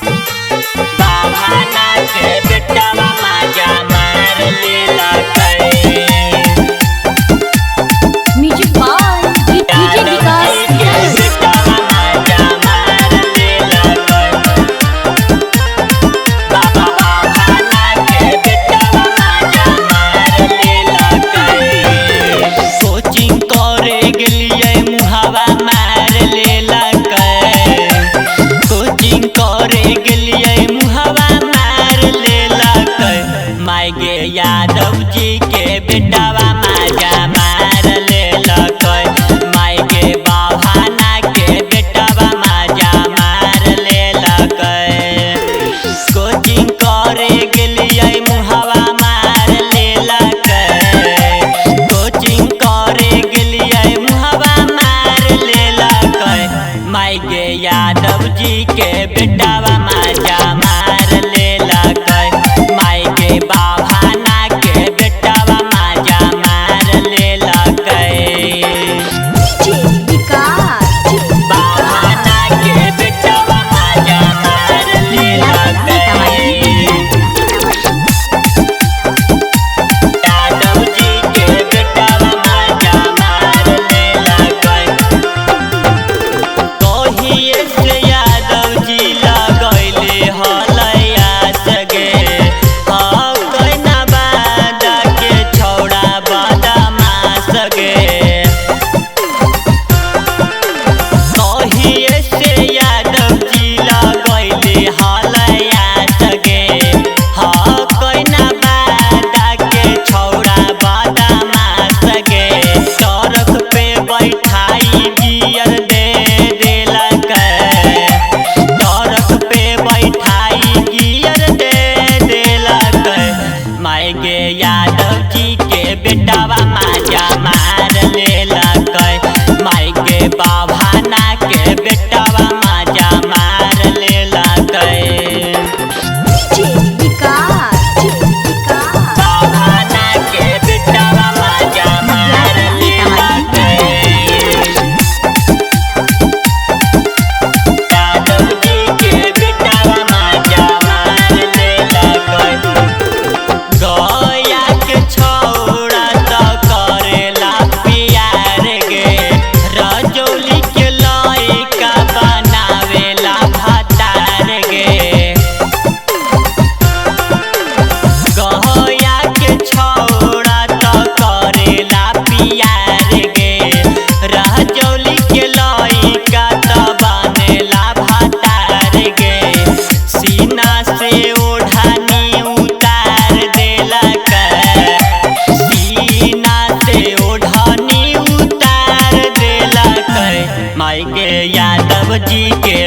बहाना के बेटवा माजा मार लेला कई। म्यूजिक बाय डीजे विकास बेटवा माजा मार लेला कई। बहाना के बेटवा माजा मार लेला कई। कोचिंग करे गेलिए मुहावा मार लेला कई। कोचिंग करे गेलिए मुहावा मार लेला कई। माय गे यादव जी के बेटवा माजा मार लेला कई। माय गे बहाना के बेटवा माजा मार लेला कई। कोचिंग करे गेलिए मुहावा मार लेला कई। कोचिंग करे गेलिए मुहावा मार लेला कई। माय गे यादव जी के बेटवा माजा मार लेला कई। माय गे बहाना के बेटवा माजा मार लेला कई। विकास बहाना के बेटवा माजा मार लेला कई। यादव जी के बेटवा माजा मार लेला कई। कहिए से यादव जी लगैले हलैया सगे। हाँ कैना बादा के छौड़ा बदमाश गे। कहिए से यादव जी लगैले हलैया सगे। हाँ कैना बादा के छौड़ा बदमाश गे। सड़क पे बैठाई गियर दे देला कई। सड़क पे बैठाई गियर दे देला कई। माय गे यादव जी के बेटवा माजा मार लेला कई। माय गे बहाना के बेटवा माजा मार लेला कई। विकास बहाना के बेटवा माजा मार लेला कई। यादव जी के बेटवा माजा मार लेला कई। गया के छौड़ा त करेला प्यार गे। रजौली के लइका बनावेला भतार गे। गया के छौड़ा त करेला प्यार गे। रजौली के लइका त बनेला भतार गे। सीना से ओढ़नी उतार देला कई। सीना से ओढ़नी उतार देला कई। माय गे यादव जी के